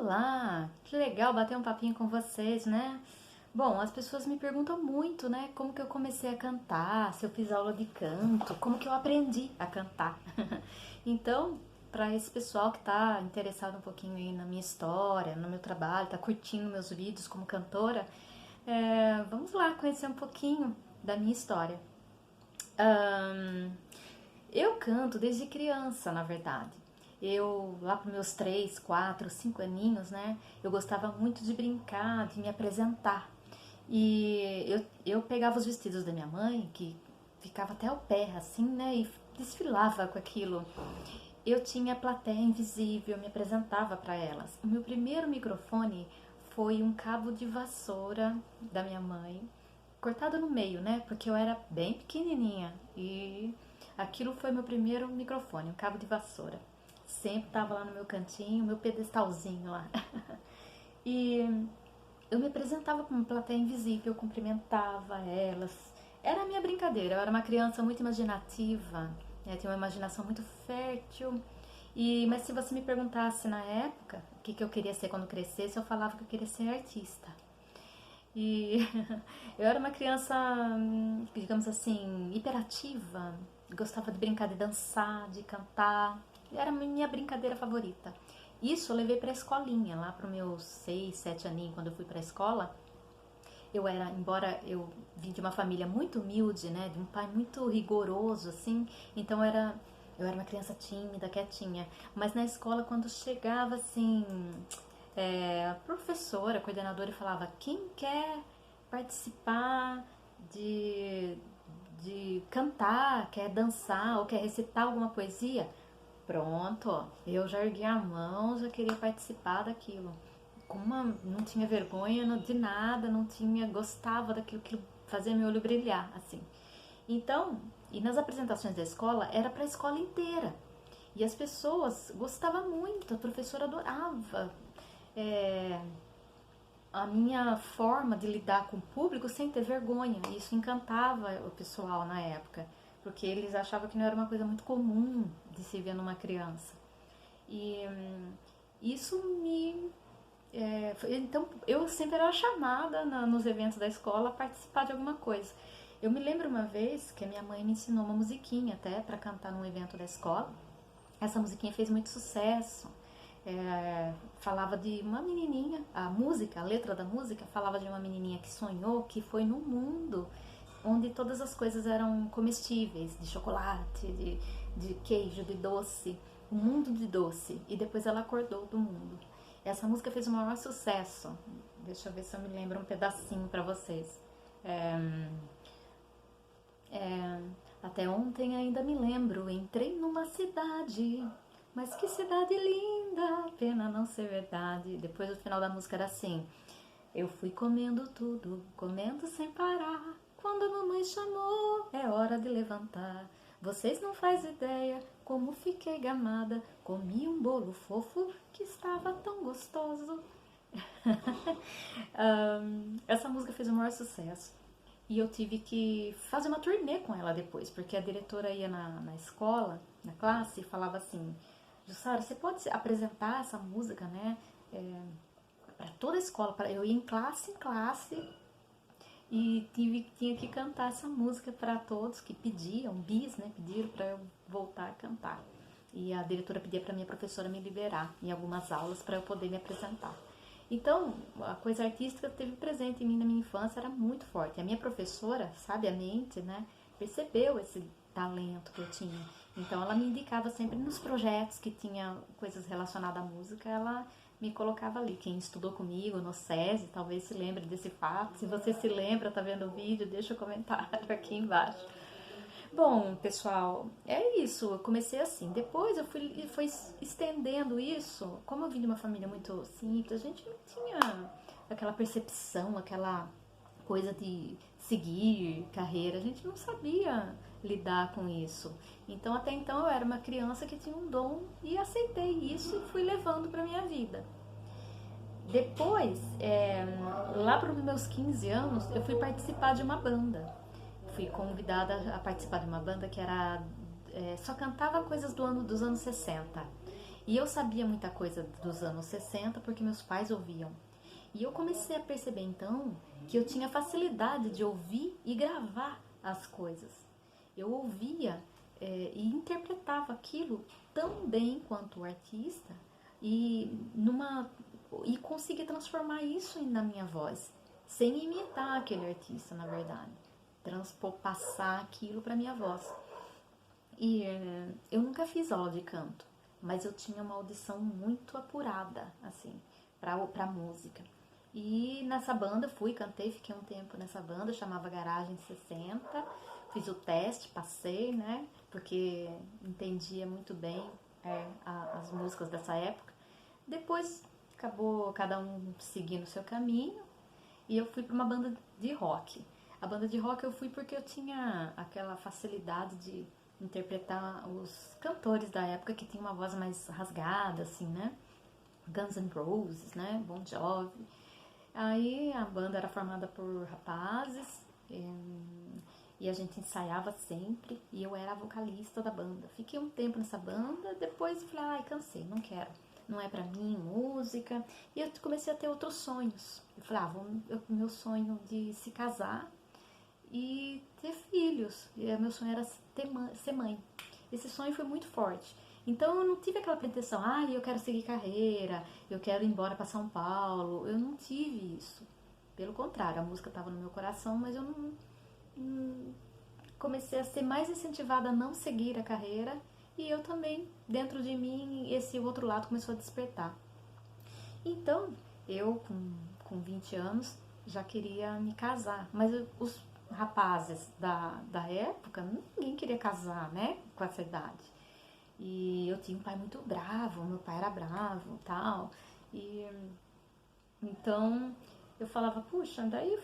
Olá, que legal bater um papinho com vocês, né? Bom, as pessoas me perguntam muito, né, como que eu comecei a cantar, se eu fiz aula de canto, como que eu aprendi a cantar. Então, para esse pessoal que está interessado um pouquinho aí na minha história, no meu trabalho, está curtindo meus vídeos como cantora, vamos lá conhecer um pouquinho da minha história. Ahn, eu canto desde criança, na verdade. Eu, lá para meus 3, 4, 5 aninhos, né? Eu gostava muito de brincar, de me apresentar. E eu pegava os vestidos da minha mãe, que ficava até o pé, assim, né? E desfilava com aquilo. Eu tinha plateia invisível, eu me apresentava para elas. O meu primeiro microfone foi um cabo de vassoura da minha mãe, cortado no meio, né? Porque eu era bem pequenininha e aquilo foi meu primeiro microfone, um cabo de vassoura. Sempre tava lá no meu cantinho, meu pedestalzinho lá. E eu me apresentava para uma plateia invisível, cumprimentava elas. Era a minha brincadeira, eu era uma criança muito imaginativa, né? Tinha uma imaginação muito fértil. Mas se você me perguntasse na época o que eu queria ser quando crescesse, eu falava que eu queria ser artista. E eu era uma criança, digamos assim, hiperativa, gostava de brincar, de dançar, de cantar. Era a minha brincadeira favorita. Isso eu levei para a escolinha, lá para os meus 6, 7 aninhos, quando eu fui para a escola. Embora eu vim de uma família muito humilde, né, de um pai muito rigoroso, assim, então eu era uma criança tímida, quietinha. Mas na escola, quando chegava, assim, a professora, a coordenadora falava: quem quer participar de, de cantar, quer dançar ou quer recitar alguma poesia? Pronto, ó, eu já ergui a mão, já queria participar daquilo. Não tinha vergonha de nada, não tinha, gostava daquilo que fazia meu olho brilhar, assim. Então, e nas apresentações da escola, era para a escola inteira. E as pessoas gostavam muito, a professora adorava é, a minha forma de lidar com o público sem ter vergonha. Isso encantava o pessoal na época, porque eles achavam que não era uma coisa muito comum de se ver numa criança. E isso me. Então, eu sempre era chamada nos eventos da escola a participar de alguma coisa. Eu me lembro uma vez que a minha mãe me ensinou uma musiquinha até para cantar num evento da escola. Essa musiquinha fez muito sucesso. Falava de uma menininha, a letra da música falava de uma menininha que sonhou que foi num mundo onde todas as coisas eram comestíveis, de chocolate, de queijo, de doce, um mundo de doce. E depois ela acordou do mundo. Essa música fez o maior sucesso. Deixa eu ver se eu me lembro um pedacinho para vocês. É, é, Até ontem ainda me lembro, entrei numa cidade, mas que cidade linda, pena não ser verdade. Depois o final da música era assim: eu fui comendo tudo, comendo sem parar. Quando a mamãe chamou, é hora de levantar. Vocês não fazem ideia como fiquei gamada. Comi um bolo fofo que estava tão gostoso. Essa música fez o maior sucesso. E eu tive que fazer uma turnê com ela depois, porque a diretora ia na escola, na classe, e falava assim: Jussara, você pode apresentar essa música, né? Para toda a escola. Eu ia em classe, e tinha que cantar essa música para todos que pediam, bis, né? Pediram para eu voltar a cantar. E a diretora pedia para minha professora me liberar em algumas aulas para eu poder me apresentar. Então, a coisa artística esteve presente em mim na minha infância, era muito forte. A minha professora, sabiamente, né, percebeu esse talento que eu tinha. Então, ela me indicava sempre nos projetos que tinha coisas relacionadas à música, ela me colocava ali. Quem estudou comigo no SESI talvez se lembre desse fato. Se você se lembra, tá vendo o vídeo, deixa o comentário aqui embaixo. Bom, pessoal, é isso. Eu comecei assim. Depois eu fui estendendo isso. Como eu vim de uma família muito simples, a gente não tinha aquela percepção, aquela coisa de seguir carreira. A gente não sabia lidar com isso. Então, até então, eu era uma criança que tinha um dom e aceitei isso e fui levando para minha vida. Depois, lá para os meus 15 anos, eu fui participar de uma banda. Fui convidada a participar de uma banda que era só cantava coisas dos anos 60. E eu sabia muita coisa dos anos 60 porque meus pais ouviam. E eu comecei a perceber então que eu tinha facilidade de ouvir e gravar as coisas. Eu ouvia e interpretava aquilo tão bem quanto o artista e conseguia transformar isso na minha voz, sem imitar aquele artista, na verdade. Passar aquilo para minha voz. E eu nunca fiz aula de canto, mas eu tinha uma audição muito apurada, assim, pra música. E nessa banda fui, cantei, fiquei um tempo nessa banda, chamava Garagem 60. Fiz o teste, passei, né? Porque entendia muito bem as músicas dessa época. Depois acabou cada um seguindo o seu caminho e eu fui para uma banda de rock. A banda de rock eu fui porque eu tinha aquela facilidade de interpretar os cantores da época que tinham uma voz mais rasgada, assim, né? Guns N' Roses, né? Bon Jovi. Aí a banda era formada por rapazes e a gente ensaiava sempre e eu era a vocalista da banda. Fiquei um tempo nessa banda, depois falei, ai, cansei, não quero. Não é pra mim, música. E eu comecei a ter outros sonhos. Eu falei, meu sonho de se casar e ter filhos. E meu sonho era ser mãe. Esse sonho foi muito forte. Então eu não tive aquela pretensão, eu quero seguir carreira, eu quero ir embora para São Paulo. Eu não tive isso. Pelo contrário, a música estava no meu coração, mas eu não comecei a ser mais incentivada a não seguir a carreira. E eu também, dentro de mim, esse outro lado começou a despertar. Então, eu com 20 anos já queria me casar, mas os rapazes da época, ninguém queria casar, né, com essa idade. E eu tinha um pai muito bravo, meu pai era bravo e tal. E então eu falava, puxa, daí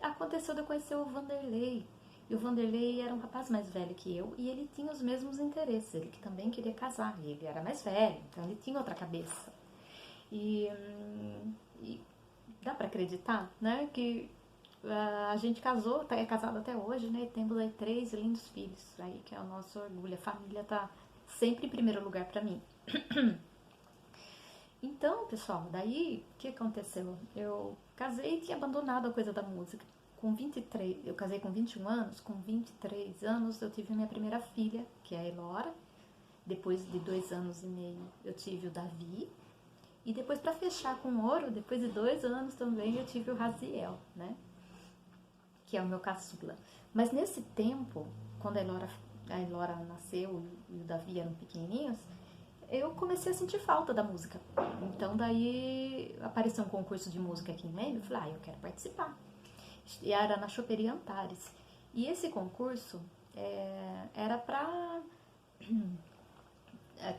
aconteceu de eu conhecer o Vanderlei. E o Vanderlei era um rapaz mais velho que eu e ele tinha os mesmos interesses. Ele que também queria casar, e ele era mais velho, então ele tinha outra cabeça. E dá pra acreditar, né, que a gente casou, é casado até hoje, né, e temos aí 3 lindos filhos, aí que é o nosso orgulho. A família tá sempre em primeiro lugar pra mim. Então, pessoal, daí o que aconteceu? Eu casei e tinha abandonado a coisa da música. Com 23, eu casei com 21 anos, com 23 anos eu tive a minha primeira filha, que é a Elora. Depois de 2 anos e meio eu tive o Davi. E depois, para fechar com ouro, depois de 2 anos também eu tive o Raziel, né? Que é o meu caçula. Mas nesse tempo, quando a Elora nasceu e o Davi eram pequenininhos, eu comecei a sentir falta da música. Então daí apareceu um concurso de música aqui em Leme, eu falei, eu quero participar. E era na Choperia Antares. E esse concurso era para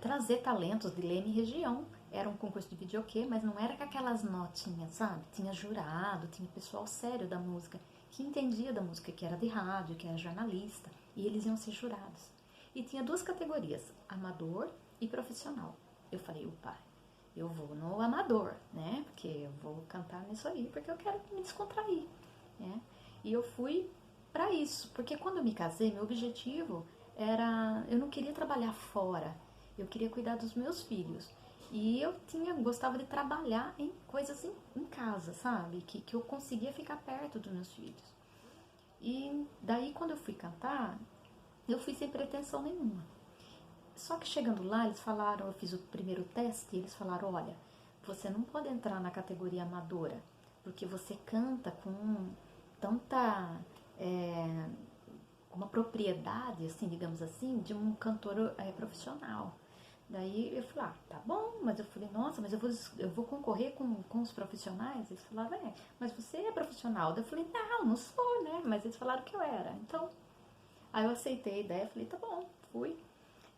trazer talentos de Leme e região. Era um concurso de videokê, mas não era com aquelas notinhas, sabe? Tinha jurado, tinha pessoal sério da música, que entendia da música, que era de rádio, que era jornalista, e eles iam ser jurados. E tinha 2 categorias, amador e profissional. Eu falei, pai, eu vou no amador, né? Porque eu vou cantar nisso aí, porque eu quero me descontrair, né? E eu fui para isso, porque quando eu me casei, meu objetivo era, eu não queria trabalhar fora, eu queria cuidar dos meus filhos. E eu gostava de trabalhar em coisas em casa, sabe? Que eu conseguia ficar perto dos meus filhos. E daí, quando eu fui cantar, eu fui sem pretensão nenhuma. Só que chegando lá, eles falaram, eu fiz o primeiro teste, e eles falaram, olha, você não pode entrar na categoria amadora, porque você canta com tanta... uma propriedade, assim, digamos assim, de um cantor profissional. Daí eu falei, tá bom, mas eu falei, nossa, mas eu vou concorrer com os profissionais? Eles falaram, mas você é profissional. Daí eu falei, não sou, né? Mas eles falaram que eu era. Então, aí eu aceitei a ideia, falei, tá bom, fui.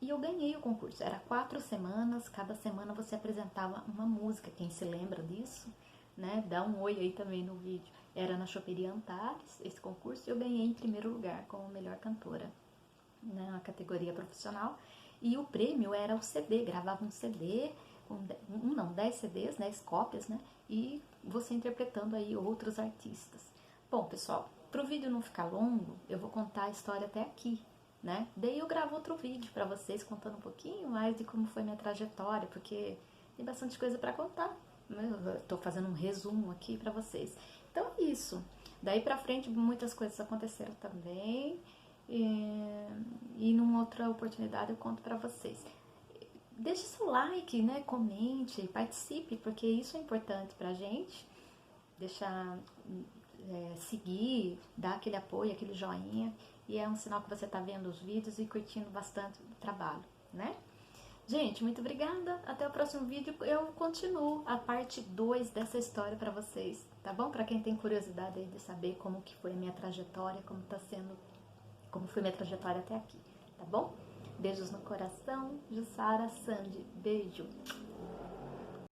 E eu ganhei o concurso. Era 4 semanas, cada semana você apresentava uma música. Quem se lembra disso, né? Dá um oi aí também no vídeo. Era na Choperia Antares, esse concurso, e eu ganhei em primeiro lugar como melhor cantora na categoria profissional. E o prêmio era o CD, gravava um CD, 10 CDs, 10 cópias, né? E você interpretando aí outros artistas. Bom, pessoal, para o vídeo não ficar longo, eu vou contar a história até aqui, né? Daí eu gravo outro vídeo pra vocês contando um pouquinho mais de como foi minha trajetória, porque tem bastante coisa pra contar. Eu tô fazendo um resumo aqui pra vocês. Então é isso. Daí pra frente muitas coisas aconteceram também. E numa outra oportunidade eu conto pra vocês. Deixe seu like, né? Comente, participe, porque isso é importante pra gente. Deixar seguir, dar aquele apoio, aquele joinha. E é um sinal que você tá vendo os vídeos e curtindo bastante o trabalho, né? Gente, muito obrigada. Até o próximo vídeo. Eu continuo a parte 2 dessa história pra vocês, tá bom? Pra quem tem curiosidade aí de saber como que foi a minha trajetória, como foi minha trajetória até aqui, tá bom? Beijos no coração, Jussara Sandy. Beijo.